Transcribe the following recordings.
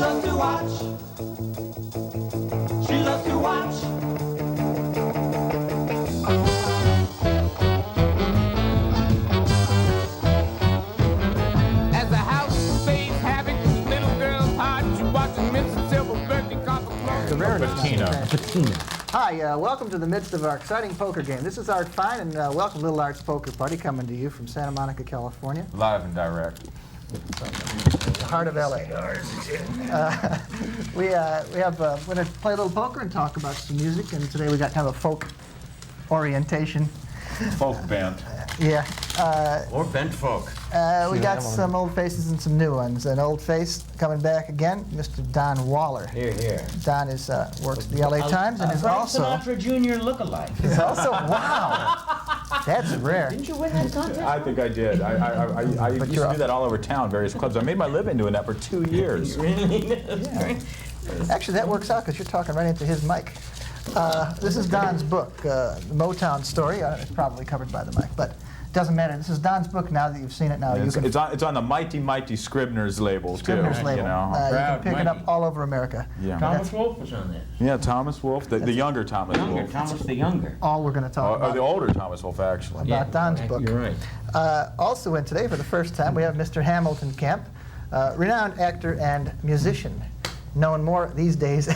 loves to watch. She loves to watch. As the house stays having little girl's heart, she watches Mr. Silver birthday concert. Patina. Hi, welcome to the midst of our exciting poker game. This is Art Fein, and welcome Little Art's Poker Party, coming to you from Santa Monica, California. Live and direct. The heart of LA. We're going to play a little poker and talk about some music, and today we got kind of a folk orientation. Folk band. Yeah. Or bent folk. We got some old faces and some new ones. An old face coming back again, Mr. Don Waller. Here, here. Don is works at the LA Times and is Frank also. Sinatra Jr. lookalike. He's also wow. That's rare. Didn't you win that contest? I think I did. I used to do that all over town, various clubs. I made my living doing that for 2 years. Really? Yeah. Actually, that works out because you're talking right into his mic. This is Don's book, The Motown Story. It's probably covered by the mic, but it doesn't matter. This is Don's book now that you've seen it now. Yeah, you can it's on the mighty Scribner's label, Scribner's too. label. You know? You can pick it up Mighty. all over America. Yeah. Thomas Wolfe was on this. Yeah, Thomas Wolfe, the younger Thomas Younger, Wolfe. Thomas the Younger. All we're going to talk Or about. the older Thomas Wolfe, actually. About Don's book. You're right. Also in today, for the first time, we have Mr. Hamilton Kemp, renowned actor and musician, known more these days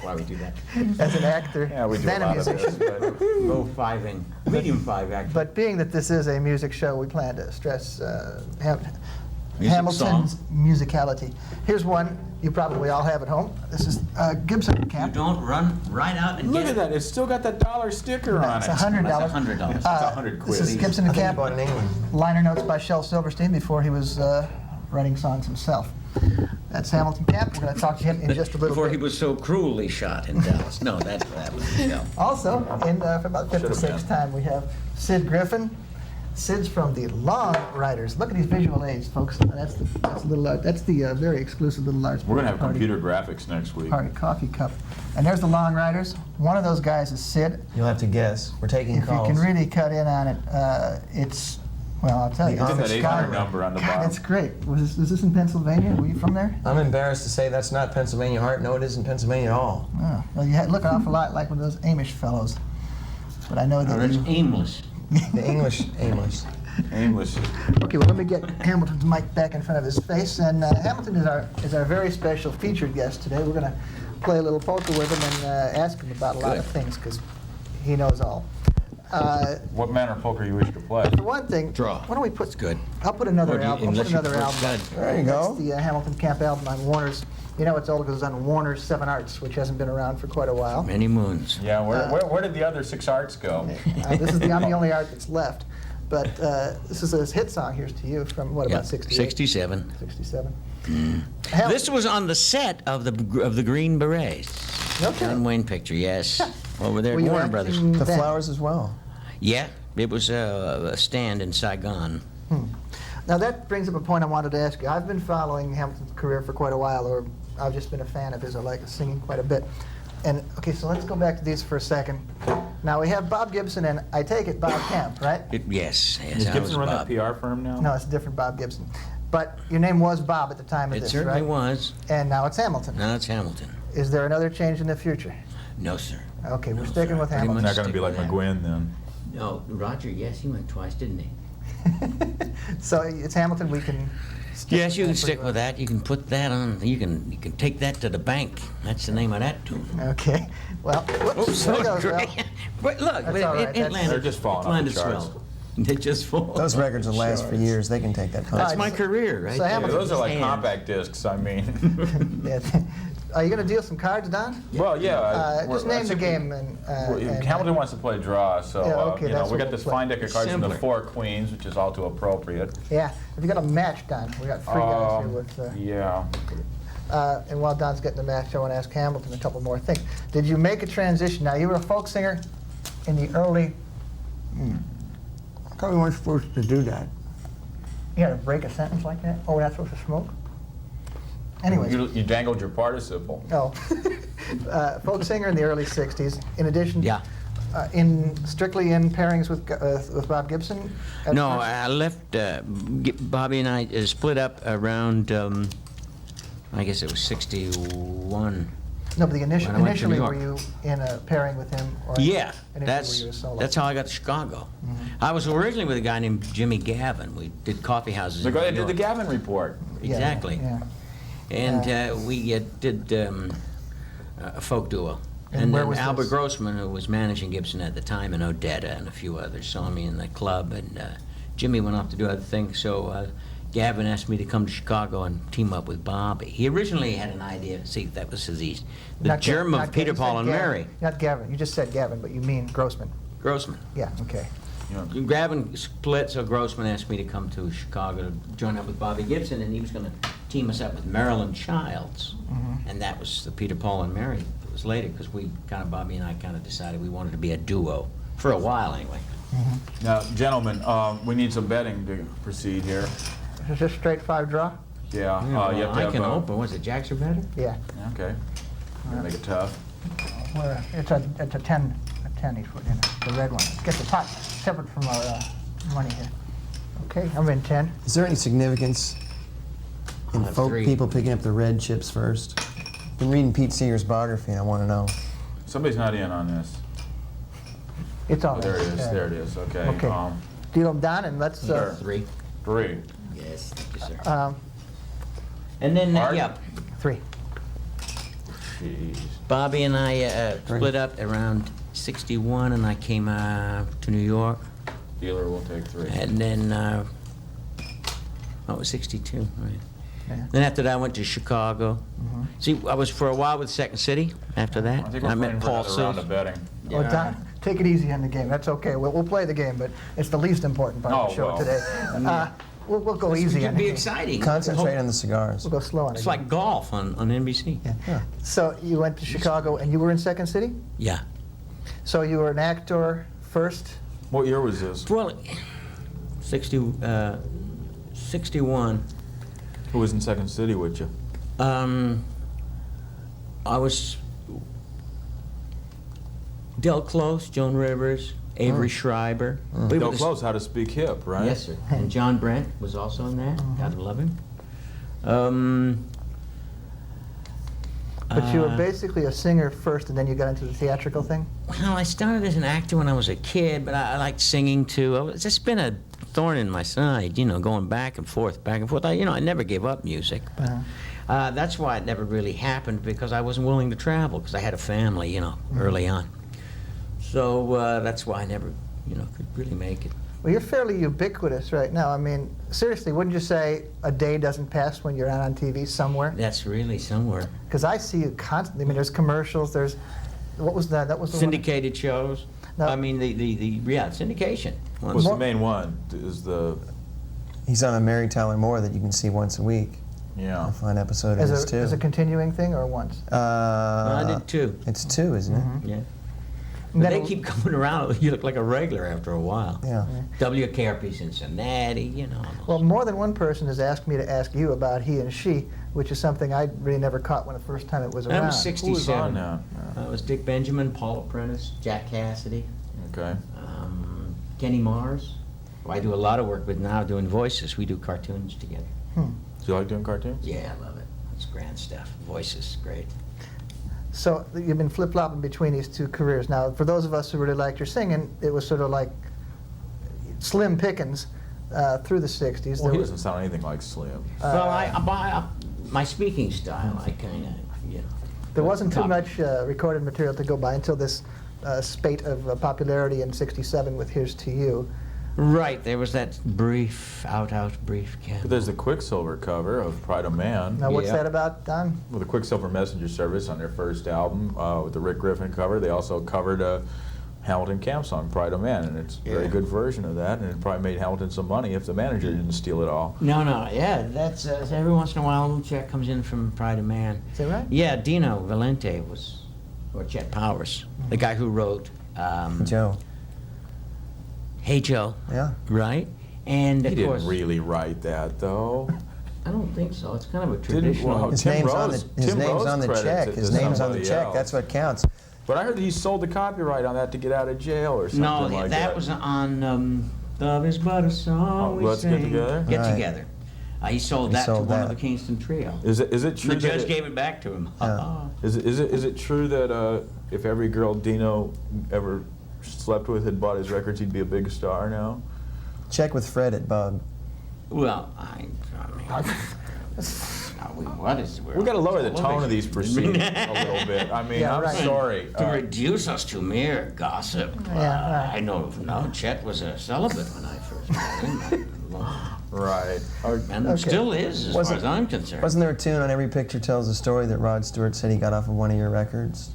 Why we do that? as an actor Yeah, we do than a a lot of musician. this. But Low fiving. Medium five, actually. But being that this is a music show, we plan to stress Music Hamilton's song. musicality. Here's one you probably all have at home. This is Gibson You Camp. don't run right out and look get at that. It's still got that dollar sticker on It's it. $100. That's $100. It's 100 This is quid. Gibson and Camp. bought it in England. Liner notes by Shel Silverstein before he was writing songs himself. That's Hamilton Camp. We're going to talk to him in just a little Before bit. he was so cruelly shot in Dallas. No, that was the show. Also, in for about Should've 56 been. time, we have Sid Griffin. Sid's from the Long Riders. Look at these visual aids, folks. That's the little art. That's the very exclusive Little Arts We're going to have Party computer graphics next week. Party coffee cup. And there's the Long Riders. One of those guys is Sid. You'll have to guess. We're taking If calls. you can really cut in on it, it's, well, I'll tell you. The it's Look at that skyward. 800 number on the God, bottom. that's great. Was this in Pennsylvania? Were you from there? I'm embarrassed to say that's not Pennsylvania Heart. No, it isn't Pennsylvania at all. Oh, well, you look an awful lot like one of those Amish fellows. But I know No, that that's you... aimless. The English, aimless. Aimless. Okay, well, let me get Hamilton's mic back in front of his face. And Hamilton is our very special featured guest today. We're going to play a little poker with him and ask him about a lot of things, because he knows all. What manner of poker you wish to play? For one thing, Draw. why don't we put... It's good. I'll put another Or do you- album. I'll put unless you another prefer album. stud. There you go. That's the Hamilton Camp album on Warner's. You know it's old because it's on Warner's 7 Arts, which hasn't been around for quite a while. Many moons. Yeah, where did the other 6 arts go? I'm the only art that's left. But this is a hit song. Here's to you from, what, Yeah, about 68? 67. 67. This was on the set of the Green Berets. Okay. John Wayne picture, yes. Over there Were at you Warner acting Brothers. The then? flowers as well. Yeah, it was a stand in Saigon. Now that brings up a point I wanted to ask you. I've been following Hamilton's career for quite a while, or I've just been a fan of his. I like his singing quite a bit. And okay, so let's go back to these for a second. Now we have Bob Gibson and I take it Bob Camp, right? Yes, Does I was Gibson run Bob. that PR firm now? No, it's a different Bob Gibson. But your name was Bob at the time of It this, certainly right? was. And now it's Hamilton. Now it's Hamilton. Is there another change in the future? No, sir. Okay, we're No, sticking sir. with Pretty Hamilton. It's not going to Stick be like with that. McGuinn then. No, Roger, yes, he went twice, didn't he? So it's Hamilton. We can. Yes, you can stick pretty with that. You can put that on. You can take that to the bank. That's the name of that tune. well. Okay. Well, whoops, there goes. Well, But look, That's it, all right. it That's- landed. They're just falling it off the landed charts. swell. They just fall. Those records will last for years. They can take that That's punch. my career, right So there. Hamilton- Those are like Hands. compact discs, I mean. yeah. Are you going to deal some cards, Don? Well, yeah. Just name the game. And Hamilton wants to play draw, so Yeah, okay, that's we what got this we'll play. fine deck of cards in the Simpler. 4 queens, which is all too appropriate. Yeah. Have you got a match, Don? We got 3 guys here with. Yeah. And while Don's getting the match, I want to ask Hamilton a couple more things. Did you make a transition? Now, you were a folk singer in the early. I probably weren't supposed to do that. You had to break a sentence like that? Oh, we're not supposed to smoke? Anyways. You dangled your participle. No. Folk singer in the early 60s. In addition, Yeah. Strictly in pairings with Bob Gibson? at No, first? I left. Bobby and I split up around I guess it was 61. No, but When I went to initially, New were York. you in a pairing with him? Or Yeah, initially were you a solo? that's how I got to Chicago. I was originally with a guy named Jimmy Gavin. We did coffee houses The in guy New that did York. the Gavin report. Yeah, Exactly. Yeah. And we did a folk duo. And where then was Albert this? Grossman, who was managing Gibson at the time, and Odetta and a few others saw me in the club, and Jimmy went off to do other things, so Gavin asked me to come to Chicago and team up with Bobby. He originally had an idea, see, that was his east, the Not germ Ga- of not Peter, Ga- you Paul, said and Gavin. Mary. Not Gavin. You just said Gavin, but you mean Grossman. Grossman. Yeah, okay. Yeah. Gavin split, so Grossman asked me to come to Chicago to join up with Bobby Gibson, and he was going to team us up with Marilyn Childs. And that was the Peter, Paul, and Mary. It was later, because Bobby and I kind of decided we wanted to be a duo, for a while anyway. Now, gentlemen, we need some betting to proceed here. Is this straight 5 draw? Yeah, Well, you have to I have, can open. Was it Jacks or better? Yeah. Okay. Gonna make it tough. It's a 10 he's putting in, the red one. Get the pot separate from our money here. Okay, I'm in 10. Is there any significance in I'll have folk 3. people picking up the red chips first? Been reading Pete Seeger's biography, and I want to know. Somebody's not in on this. It's all Oh, there it is, right. there it is, okay. Okay. Deal them down and let's, Sure. 3. 3. Yes, thank you, sir. 3. And then, Art? Jeez. Bobby and I Three. split up around 61, and I came to New York. Dealer will take 3. And then, it was 62, right? Yeah. Then after that, I went to Chicago. See, I was for a while with Second City after that. I think we're I playing met for Paul another round of Sills. betting. Well, Don, take it easy on the game. That's okay. We'll play the game, but it's the least important part of the Oh, show well. today. We'll go It easy could on the be game. exciting. Concentrate on the cigars. We'll go slow on It's the like game. golf on NBC. Yeah. So you went to Chicago and you were in Second City? Yeah. So you were an actor first? What year was this? Well, 61. Who was in Second City with you? I was Del Close, Joan Rivers, Avery Schreiber. We were Del the- Close, How to Speak Hip, right? Yes, sir. And John Brent was also in that. God love him. But you were basically a singer first and then you got into the theatrical thing? Well, I started as an actor when I was a kid, but I liked singing too. It's just been a thorn in my side, going back and forth, back and forth. I never gave up music. But, that's why it never really happened, because I wasn't willing to travel, because I had a family, early on. So that's why I never, could really make it. Well, you're fairly ubiquitous right now. I mean, seriously, wouldn't you say a day doesn't pass when you're out on TV somewhere? That's really somewhere. Because I see you constantly. I mean, there's commercials, there's, what was that? That was the Syndicated shows. No. I mean, syndication. What's the main one? Is the, He's on a Mary Tyler Moore that you can see once a week. yeah. A fine episode one? of this, As too. a continuing thing or once? I did too. It's 2, isn't it? Yeah. And But then they keep coming around. You look like a regular after a while. Yeah. WKRP Cincinnati, Well, more than one person has asked me to ask you about He and She, which is something I really never caught when the first time it was That around. was Who 67. was on that? It was Dick Benjamin, Paul Apprentice, Jack Cassidy, Okay. Kenny Mars, who I do a lot of work with now doing voices. We do cartoons together. Do you like doing cartoons? Yeah, I love it. It's grand stuff. Voices, great. So you've been flip-flopping between these two careers. Now, for those of us who really liked your singing, it was sort of like slim pickings through the 60s. Well, There he was- doesn't sound anything like Slim. Well, my speaking style, I kind of, There wasn't too Copy. much recorded material to go by until this spate of popularity in '67 with Here's to You. Right, there was that brief, out brief But camp. there's the Quicksilver cover of Pride of Man. Now, what's Yeah. that about, Don? With the Quicksilver Messenger Service on their first album, with the Rick Griffin cover. They also covered a Hamilton Camp song, Pride of Man, and it's a very Yeah. good version of that, and it probably made Hamilton some money if the manager didn't steal it all. No, yeah, that's every once in a while a little check comes in from Pride of Man. Is that right? Yeah, Dino Valente or Chet Powers, the guy who wrote Joe. Hey Joe, Yeah. right? And He of course, didn't really write that, though. I don't think so. It's kind of a Didn't- traditional. well, His Tim name's on Rose- the his Tim name's Rose on the credits check. it His to name's on the somebody check. else. That's what counts. But I heard he sold the copyright on that to get out of jail or something No, like that. that was on Love Is But a Song We Let's Get Sing. Together? Get Right. Together. He sold He that sold to one that. of the Kingston Trio. Is it true The judge that gave it back to him. Yeah. is it true that if every girl Dino ever slept with had bought his records, he'd be a big star now? Check with Fred at Bug. Well, I mean, We got to lower the tone of these proceedings a little bit. I mean, Yeah, I'm right. sorry. To reduce us to mere gossip. Yeah, right. I know, no, Chet was a celibate when I first met him. Right. And Okay. still is, as far Wasn't- as I'm concerned. Wasn't there a tune on Every Picture Tells a Story that Rod Stewart said he got off of one of your records?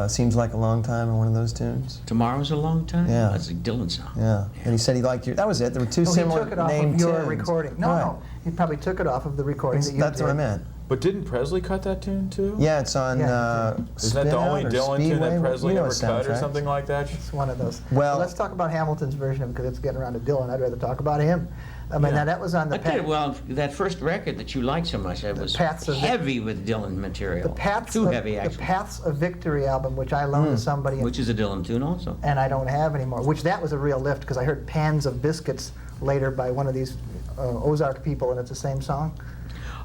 Seems Like a Long Time in one of those tunes. Tomorrow's a long time? Yeah. That's a Dylan song. Yeah. And he said he liked your. That was it. There were two Oh, he similar took it off named of your tunes. recording. No, Right. no. He probably took it off of the recording that you That's did. what I meant. But didn't Presley cut that tune too? Yeah, it's on. Yeah. Isn't that the Spin only Out or Dylan tune Speedway? that Presley You know ever his cut or soundtracks. something like that? It's one of those. Well- let's talk about Hamilton's version of it because it's getting around to Dylan. I'd rather talk about him. I mean, now that was on the I did, well, that first record that you liked so much, it was Paths of heavy with Dylan material. the Paths Too of, heavy, the actually. Paths of Victory album, which I loaned to somebody, Which is a Dylan tune also. and I don't have anymore. Which that was a real lift because I heard Pans of Biscuits later by one of these Ozark people, and it's the same song.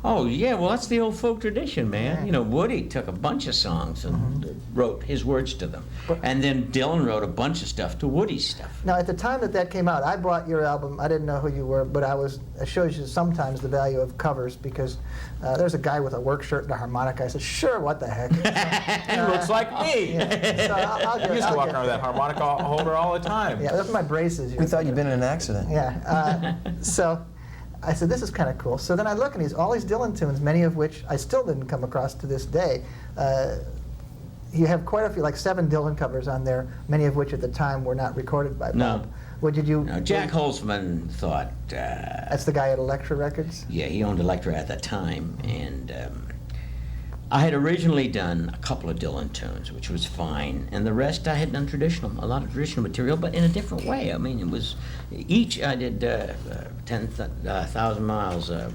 Oh, yeah, well, that's the old folk tradition, man. Yeah. You know, Woody took a bunch of songs and wrote his words to them. And then Dylan wrote a bunch of stuff to Woody's stuff. Now, at the time that came out, I bought your album. I didn't know who you were, but it shows you sometimes the value of covers because there's a guy with a work shirt and a harmonica. I said, sure, what the heck? He looks like me. Yeah. So I'll I used to walk around with that harmonica holder all the time. Yeah, those are my braces. We thought you'd been in an accident. Yeah. So I said, this is kind of cool. So then I look at all these Dylan tunes, many of which I still didn't come across to this day. You have quite a few, like 7 Dylan covers on there, many of which at the time were not recorded by No. Bob. What did you? Now, Jack Holzman thought, That's the guy at Elektra Records. yeah, he owned Elektra at that time, and I had originally done a couple of Dylan tunes, which was fine, and the rest I had done a lot of traditional material, but in a different way. I mean, it was, each I did 10,000 miles, a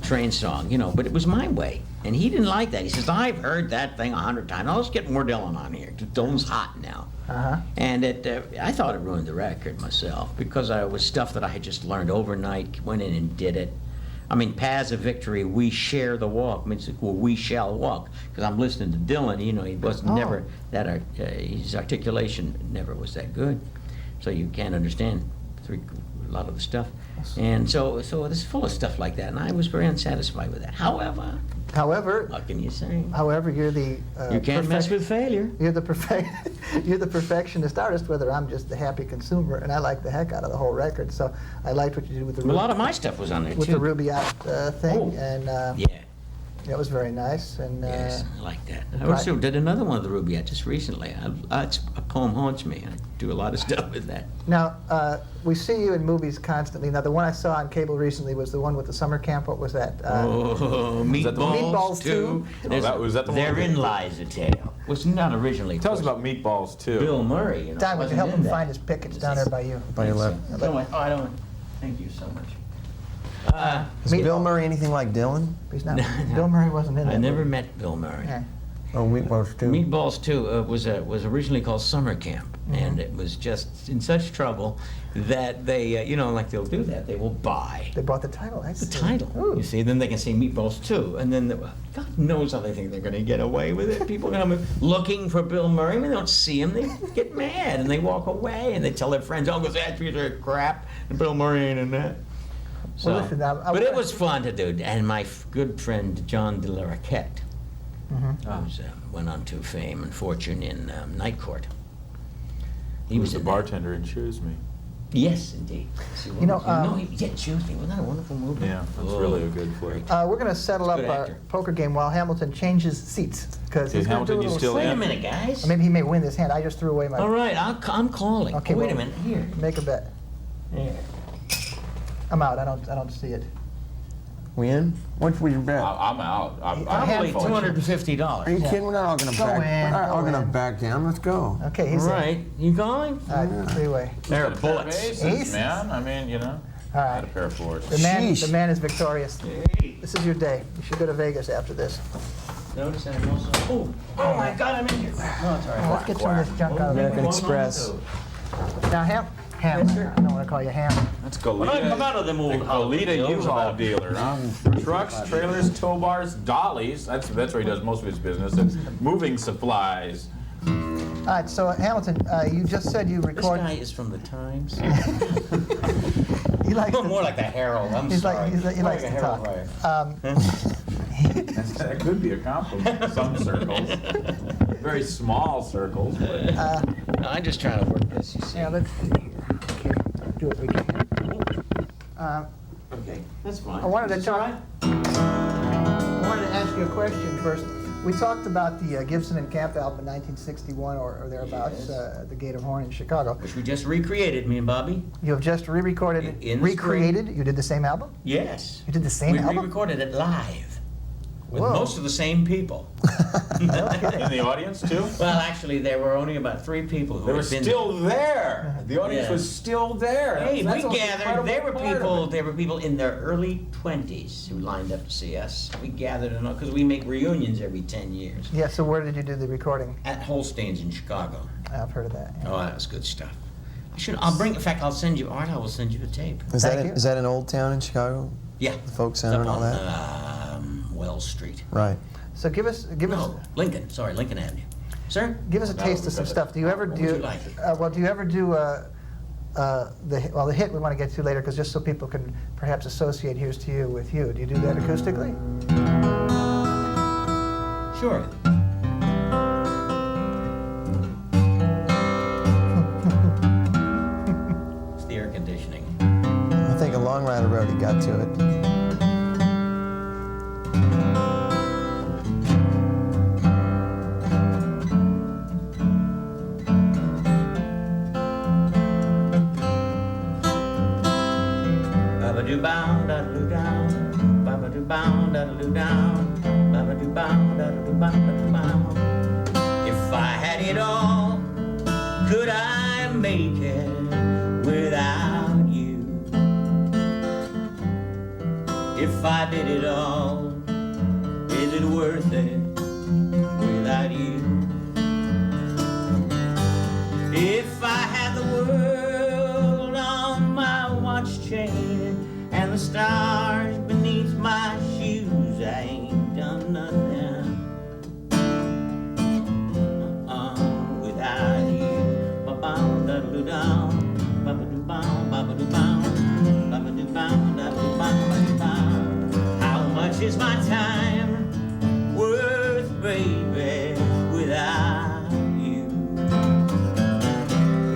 train song, you know, but it was my way. And he didn't like that. He says, I've heard that thing 100 times. Now let's get more Dylan on here. Dylan's hot now. Uh-huh. And I thought it ruined the record myself because it was stuff that I had just learned overnight, went in and did it. I mean, Paths of Victory, We Share the Walk, means, well, we shall walk. Because I'm listening to Dylan, you know, he wasn't never that, his articulation never was that good. So you can't understand a lot of the stuff. And so this is full of stuff like that, and I was very unsatisfied with that. However, However, what can you say? you're the You can't mess with failure. You're the you're the perfectionist artist, whether I'm just the happy consumer, and I like the heck out of the whole record. So I liked what you did with the A lot of my stuff was on there, with too. the Rubaiyat thing, Oh, and Yeah. it was very nice. And Yes, I like that. I right. also did another one of the Rubaiyat just recently. It's a poem haunts me. I do a lot of stuff with that. now we see you in movies constantly. Now the one I saw on cable recently was the one with the summer camp. What was that? Oh, that the one? Meatballs Meatballs too? too. Was that the one? Therein lies a tale. Was not originally. Tell us of course, about Meatballs too. Bill Murray. You know, Don, we wasn't can help in him that. find his pick. It's down there by you. By your left. I don't. Thank you so much. Is Bill Murray anything like Dylan? He's not. No. Bill Murray wasn't in I that never movie. met Bill Murray. Yeah. Oh, Meatballs too. Meatballs 2 was originally called Summer Camp, and it was just in such trouble that they, you know, like they'll do that, they will buy They bought the title. the title. Ooh. You see, then they can say Meatballs 2, and then God knows how they think they're going to get away with it. People are going to be looking for Bill Murray, when they don't see him, they get mad and they walk away and they tell their friends, "Oh, because that piece of crap, and Bill Murray ain't in that." So, Well, listen, now, but it was fun to do, and my good friend John de la Raquette, who went on to fame and fortune in Night Court. He was the in that. bartender in Choose Me. Yes, indeed. Yes, he You know, was. Choose Me. Wasn't that a wonderful movie? Yeah, that's Oh, really a good flick. We're going to settle up Good our actor. poker game while Hamilton changes seats because Okay, he's going to do Hamilton, a you little still Wait in? a minute, guys. Or maybe he may win this hand. I just threw away my. All right, I'm calling. Okay, Wait well- a minute. Here. Make a bet. Yeah. I'm out. I don't see it. We in? What would you bet? I'm out. Probably $250. Are you kidding? We're not all gonna Go back. in, We're not all go gonna in. back down. Let's go. Okay, All he's in. right, you calling? All right, three-way. There are bullets. Aces. man. I mean, you know, All had a right. pair of fours. Sheesh. The man is victorious. Hey, This is your day. You should go to Vegas after this. notice I'm also. Oh my God, I'm injured. No, it's all right. Let's get some of this junk out of the American way. Express. Now, Ham. I don't want to call you Ham. That's When I come out of them old Goleta hills, U-Haul dealer, huh? Trucks, trailers, tow bars, dollies. That's where he does most of his business. It's moving supplies. All right, so Hamilton, you just said you This record. guy is from the Times. He likes to, More like the Herald. I'm he's sorry. like, he likes to Herald talk. writer. That could be a compliment in some circles. Very small circles. But No, I'm just trying to work this, you see. Yeah, let's see here. Okay, do what we can. Okay, that's fine. I wanted to Is this talk. all right? I wanted to ask you a question first. We talked about the Gibson and Camp album in 1961 or thereabouts, Yes. the Gate of Horn in Chicago. Which we just recreated, me and Bobby. You have just re-recorded it, In the recreated. You did the same album. Yes. You did the same we album. re-recorded it live with Whoa. most of the same people. No kidding. in the audience too? Well, actually, there were only about 3 people who They were had been still there. The audience Yeah. was still there. Hey, That's we the gathered. There were incredible part of it. people. There were people in their early 20s who lined up to see us. We gathered because we make reunions every 10 years Yeah. So where did you do the recording? at Holstein's in Chicago. I've heard of that. Yeah. Oh, that was good stuff. I'll bring. In fact, I'll send you. Art, I will send you a tape. Is Thank that you. is that an old town in Chicago? Yeah. The folk It's center up and all on that? Wells Street. Right. So give us No, Lincoln. Sorry, Lincoln Avenue. Sir? give us a That taste would of be some better. stuff. Do you ever What do? would you like? Well, do you ever do the hit we want to get to later? Because just so people can perhaps associate "Here's to You" with you. Do you do that acoustically? Sure. It's the air conditioning. I think a Long Rider Road he got to it. Ba-ba-doo bow, da-da-doo down, ba-ba-doo bow, da-da-doo down, ba-ba-doo bow, da-da-doo bow, ba-doo bow. If I had it all, could I make it without you? If I did it all, is it worth it without you? If I had the world on my watch chain and the stars beneath my shoes, I ain't done nothing without you. Ba-bow, da-da-doo down, ba-ba-doo bow, ba-ba-doo bow, ba-ba-doo bow, da-da-doo bow, ba-doo bow. How much is my time worth, baby, without you?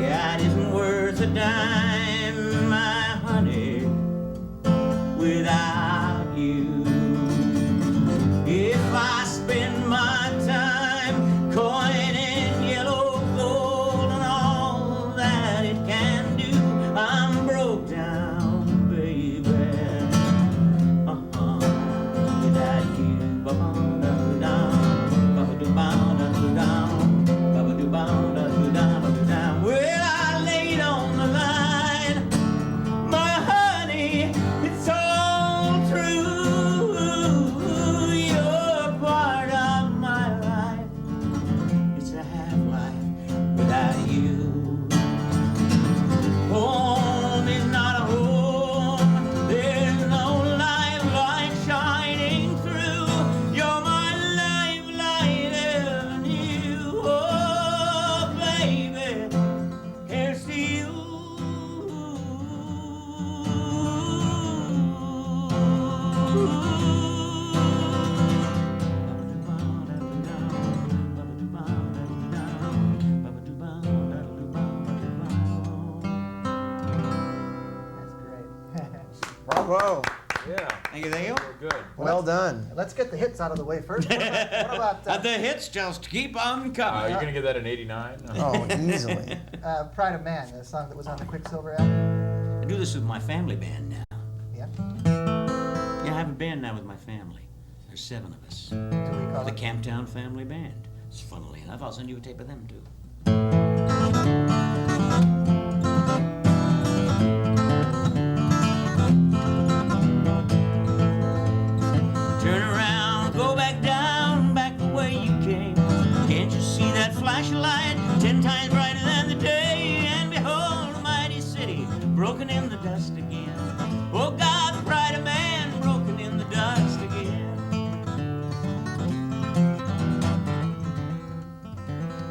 Yeah, it isn't worth a dime, my honey, without you. If I spend my time coining yellow gold and all that it can do, I'm broke down, baby. Without you. Ba-ba-da-doo-down, ba-ba-doo-bow-da-doo-down, ba-ba-doo-bow-da-doo-down, ba-doo-down. Well, I laid on the line, my honey, it's all true. You're part of my life. It's a half-life without you. Home is not a home. There's no light shining through. You're my lifeline and you. Oh, baby, here's to you. That's great. Bravo. Yeah. Thank you, thank you. Good. Well done. Let's get the hits out of the way first. What about The hits just keep on coming. You're gonna get that in '89? Oh, easily. Pride of Man, the song that was on the Quicksilver album? I do this with my family band now. Yeah. Yeah, I have a band now with my family. There's 7 of us. Do we call The it? Camptown Family Band. It's funnily enough, I'll send you a tape of them too. Turn around, go back down, back the way you came. Can't you see that flashlight 10 times brighter than the day? And behold, a mighty city broken in the dust again. Oh God, the pride of man, broken in the dust again.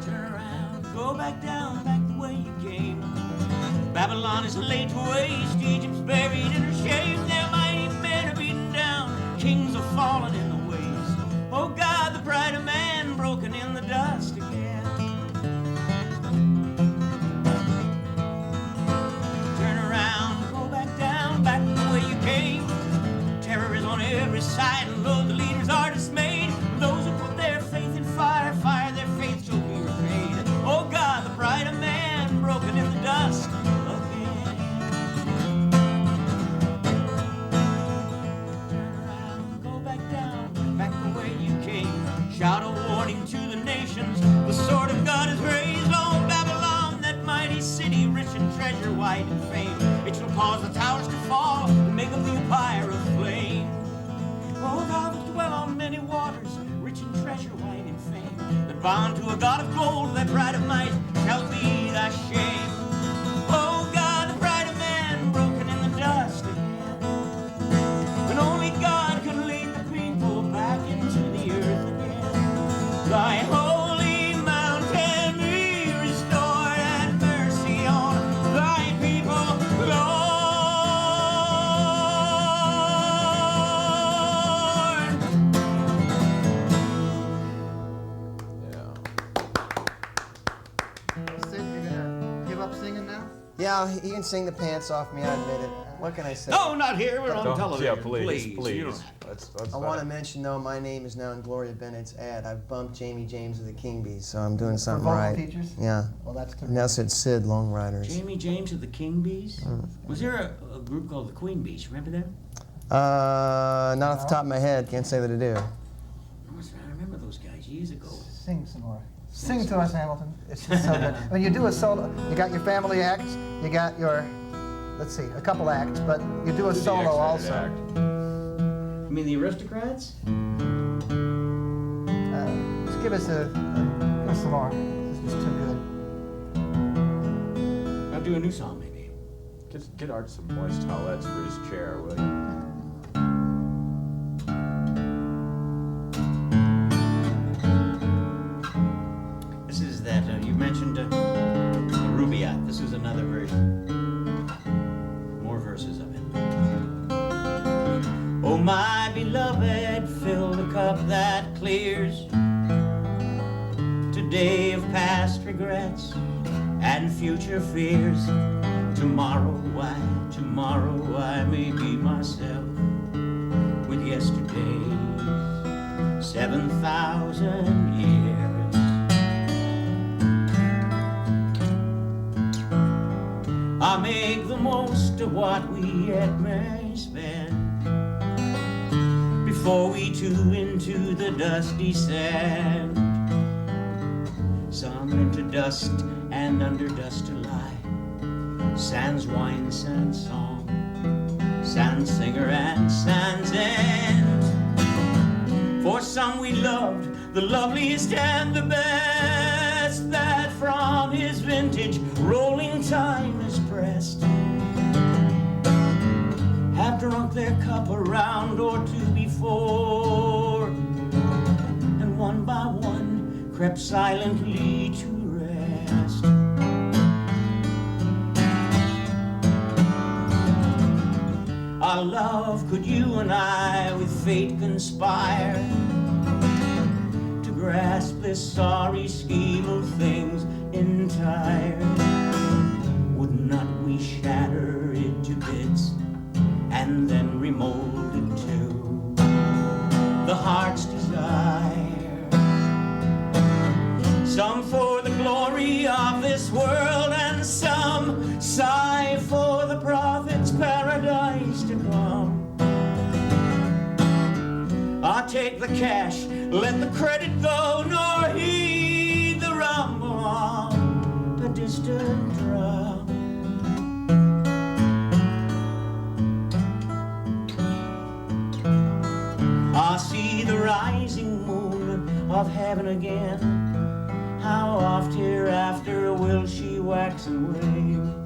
Turn around, go back down, back the way you came. Babylon is laid to waste, Egypt's buried in her shame. Their mighty men are beaten down, kings are fallen in the waste. Oh God, the pride of man, broken in the dust again. Turn around, go back down, back the way you came. Terror is on every side, and lo, the leaders are dismayed. Those who put their faith in fire, fire, their faith shall be repaid. Oh God, the pride of man, broken in the dust again. Turn around, go back down, back the way you came. Shout a warning to the nations, the sword of God is raised. Oh Babylon, that mighty city, rich in treasure, wide in fame. It shall cause the towers to fall and make of the empire of flame. Oh thou that dwell on many waters, rich in treasure, wide in fame, that bound to a God of gold, thy pride of might shall be thy shame. Oh God, the pride of man, broken in the dust again. And only God can lead the people back into the earth again. Thy holy mountain be restored, and mercy on thy people, Lord. Yeah. Sid, you're gonna give up singing now? Yeah, he can sing the pants off me, I admit it. What can I say? No, not here. We're on Don't- television. Yeah, please, You please. don't- That's I want to mention, though, my name is now in Gloria Bennett's ad. I've bumped Jamie James of the King Bees, so I'm doing For something vocal right. features? Yeah. Well, that's terrific. And now said Sid Long Riders. Jamie James of the King Bees? Was there a group called the Queen Bees? Remember them? Not off the top of my head. Can't say that I do. I remember those guys years ago. Sing some more. Sing to us, Hamilton. It's just so good. When you do a solo, you got your family acts, you got your, let's see, a couple acts, but you do a The solo X-rated also. act. You mean the Aristocrats? Just give us some more. This is just too good. I'll do a new song, maybe. Get Art some moist towelettes for his chair, will you? This is that, you mentioned Rubaiyat. This is another version. More verses of it. Oh, my beloved, fill the cup that clears today of past regrets and future fears. Tomorrow I may be myself with yesterday's 7,000 years. I make the most of what we yet may spend before we too into the dust descend. Some into dust and under dust to lie. Sans wine, sans song, sans singer and sans end. For some we loved, the loveliest and the best, that from his vintage rolling time is pressed, have drunk their cup a round or two before, and one by one crept silently to rest. Our love, could you and I with fate conspire to grasp this sorry scheme of things entire? Would not we shatter it to bits and then remold it to the heart's desire? Some for the glory of this world, and some sigh for the prophet's paradise to come. I take the cash, let the credit go, nor heed the rumble of a distant drum. I see the rising moon of heaven again. How oft hereafter will she wax and wane?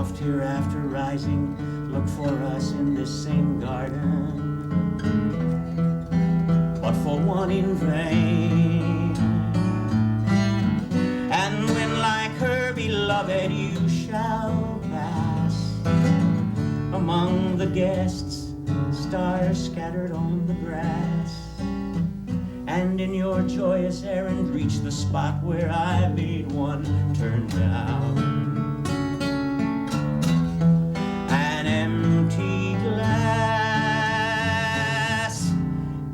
soft hereafter rising, look for us in this same garden, but for one in vain. And when like her beloved you shall pass among the guests, stars scattered on the grass, and in your joyous errand reach the spot where I made one turn down. An empty glass,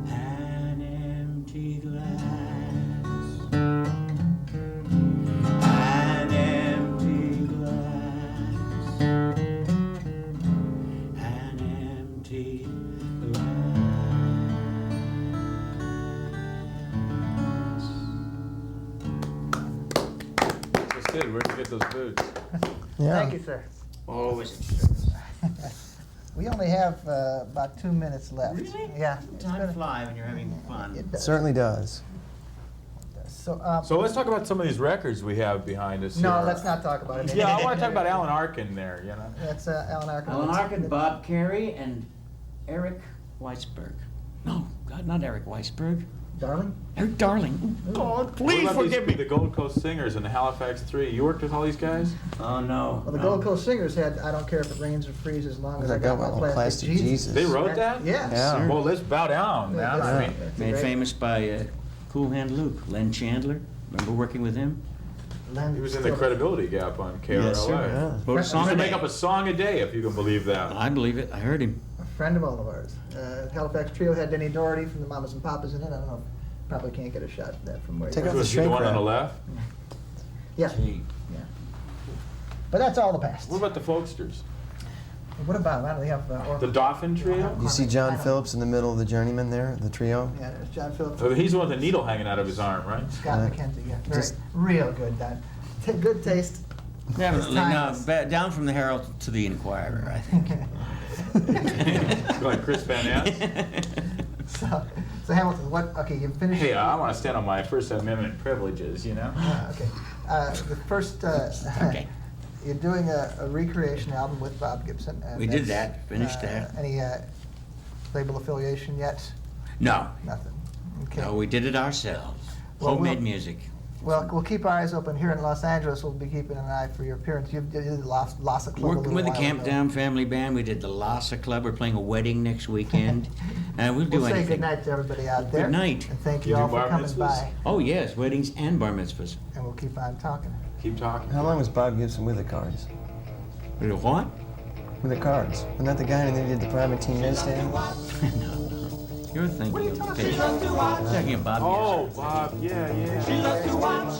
an empty glass, an empty glass, an empty That's good. Where'd you get those boots? Yeah. Thank you, sir. Always in service. We only have about 2 minutes left. Really? Yeah. it's Time been- fly when you're having fun. It It does. certainly does. So, So let's talk about some of these records we have behind us no, here. let's not talk about it. Yeah, I want to talk about Alan Arkin there, you know? That's Alan Arkin. Alan Arkin, Bob Carey, and Eric Weisberg. No, God, not Eric Weisberg. Darling? Eric Darling. God, What please about forgive me. The Gold Coast Singers and the Halifax Three. You worked with all these guys? Oh, no. Well, the Gold Coast Singers had "I Don't Care If It Rains or Freezes as Long as That I Got got My one, Plastic, Plastic Jesus." Jesus. They wrote that? Yeah. Yeah. Well, let's bow down, man. Yeah. I mean, That's a Made great- famous by Cool Hand Luke, Len Chandler. Remember working with him? Len he was in the still- Credibility Gap on KRLA. Yes, sir. Yeah. Wrote a He song He a could make day. up a song a day, if you can believe that. I believe it. I heard him. A friend of all of ours. Halifax Trio had Denny Doherty from the Mamas and Papas in it. I don't know. Probably can't get a shot at that from where Take you off are. Was he the shrink one on wrap. the left? Yeah. Gee. Yeah. But that's all the past. What about the Folksters? What about? Why do they have The Dauphin Trio? You see John Phillips in the middle of the Journeymen there, the trio? Yeah, there's John Phillips. Oh, he's the one with the needle hanging out of his arm, right? Scott Uh, McKenzie. Yeah, very, just- real good. Good taste. Definitely. No, timeless. down from the Herald to the Inquirer, I think. Like Chris Van Ness? So Hamilton, what? Okay, you finished. Hey, I want to stand on my First Amendment privileges, you know? Okay. The first. Okay. You're doing a recreation album with Bob Gibson. And We did that's, that, finished that. Any label affiliation yet? No. Nothing. Okay. No, we did it ourselves. Well, Homemade we'll- music. Well, we'll keep our eyes open here in Los Angeles. We'll be keeping an eye for your appearance. You did the Lhasa Club a Working little with the while Camp ago. Down Family Band, we did the Lhasa Club. We're playing a wedding next weekend. We'll do We'll say anything. good night to everybody out there. Good night. And thank You you do all for bar coming mitzvahs? by. Oh, yes, weddings and bar mitzvahs. And we'll keep on talking. Keep talking. How long was Bob Gibson with the Cards? Wait, what? With the Cards? Wasn't that the guy who did the private team newsstand? You're thinking of talking about Bob Oh, Bob, yeah, yeah. She loves to watch